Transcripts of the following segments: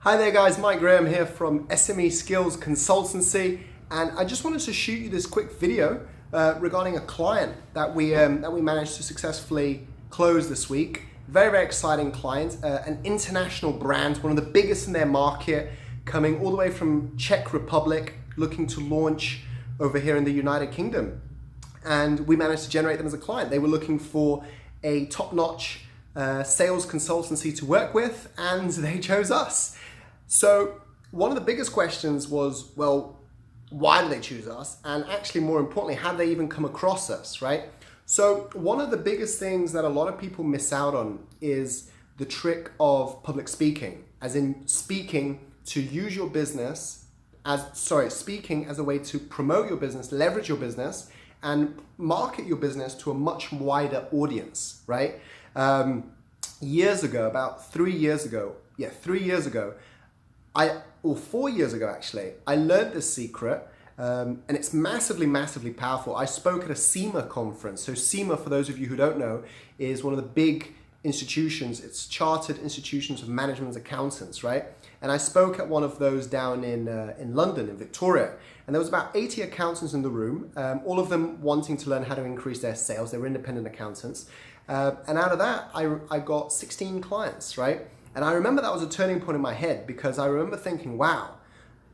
Hi there guys, Mike Graham here from SME Skills Consultancy, and I just wanted to shoot you this quick video regarding a client that we managed to successfully close this week. Very exciting client, an international brand, one of the biggest in their market, coming all the way from Czech Republic, looking to launch over here in the United Kingdom. And we managed to generate them as a client. They were looking for a top-notch sales consultancy to work with, and they chose us. So one of the biggest questions was, well, why did they choose us? And actually, more importantly, how did they even come across us, right? So one of the biggest things that a lot of people miss out on is the trick of public speaking, as in speaking to use your business speaking as a way to promote your business, leverage your business, and market your business to a much wider audience, right? Years ago, about 3 years ago, 4 years ago actually, I learned this secret, and it's massively powerful. I spoke at a CIMA conference. So CIMA, for those of you who don't know, is one of the big institutions. It's Chartered Institutions of Management Accountants, right? And I spoke at one of those down in London, in Victoria. And there was about 80 accountants in the room, all of them wanting to learn how to increase their sales. They were independent accountants. And out of that, I got 16 clients, right? And I remember that was a turning point in my head, because I remember thinking, wow,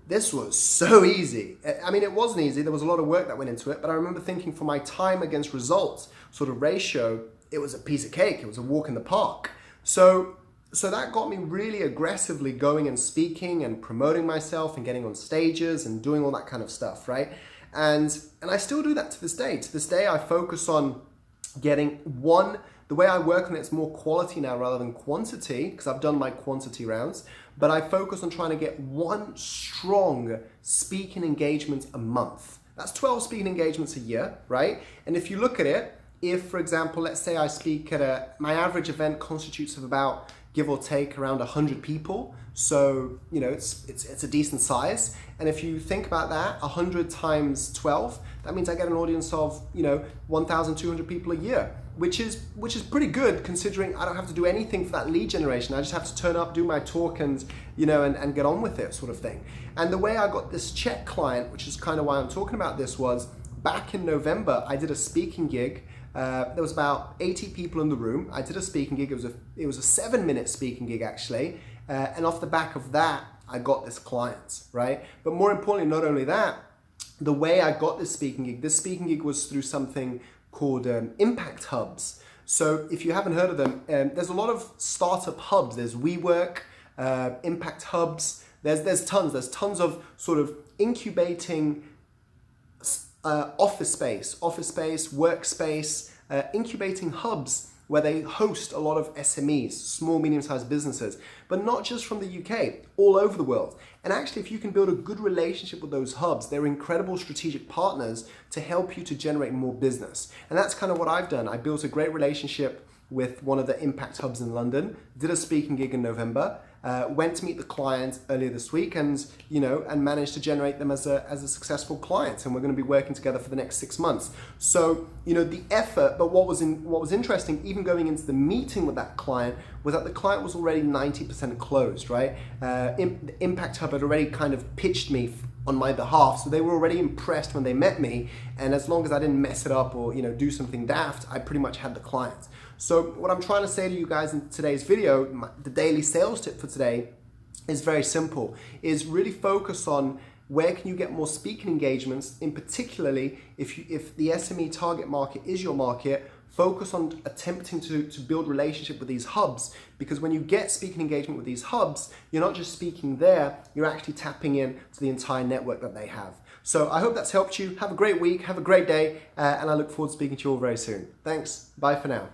this was so easy. I mean, it wasn't easy. There was a lot of work that went into it, but I remember thinking, for my time against results sort of ratio, it was a piece of cake. It was a walk in the park. So that got me really aggressively going and speaking and promoting myself and getting on stages and doing all that kind of stuff, right? And I still do that to this day. To this day, I focus on getting the way I work on it is more quality now rather than quantity, because I've done my quantity rounds, but I focus on trying to get one strong speaking engagement a month. That's 12 speaking engagements a year, right? And if you look at it, if, for example, let's say I speak at my average event constitutes of about, give or take, around 100 people. So, you know, it's a decent size. And if you think about that, 100 times 12, that means I get an audience of, 1,200 people a year, which is pretty good, considering I don't have to do anything for that lead generation. I just have to turn up, do my talk, and, and get on with it, sort of thing. And the way I got this Czech client, which is kind of why I'm talking about this, was back in November, I did a speaking gig. There was about 80 people in the room. I did a speaking gig. It was a 7-minute speaking gig, actually. And off the back of that, I got this client, right? But more importantly, not only that, the way I got this speaking gig was through something called Impact Hubs. So if you haven't heard of them, there's a lot of startup hubs. There's WeWork, Impact Hubs. There's tons of sort of incubating office space, workspace, incubating hubs where they host a lot of SMEs, small, medium-sized businesses, but not just from the UK, all over the world. And actually, if you can build a good relationship with those hubs, they're incredible strategic partners to help you to generate more business. And that's kind of what I've done. I built a great relationship with one of the Impact Hubs in London, did a speaking gig in November, went to meet the client earlier this week, and managed to generate them as a successful client. And we're going to be working together for the next 6 months. So the effort, but what was interesting, even going into the meeting with that client, was that the client was already 90% closed, right? Impact Hub had already kind of pitched me on my behalf, so they were already impressed when they met me. And as long as I didn't mess it up or do something daft, I pretty much had the client. So what I'm trying to say to you guys in today's video, the daily sales tip for today, is very simple. Is really focus on where can you get more speaking engagements, in particularly if the SME target market is your market. Focus on attempting to build relationship with these hubs, because when you get speaking engagement with these hubs, you're not just speaking there, you're actually tapping in to the entire network that they have. So I hope that's helped you. Have a great week, have a great day, and I look forward to speaking to you all very soon. Thanks, bye for now.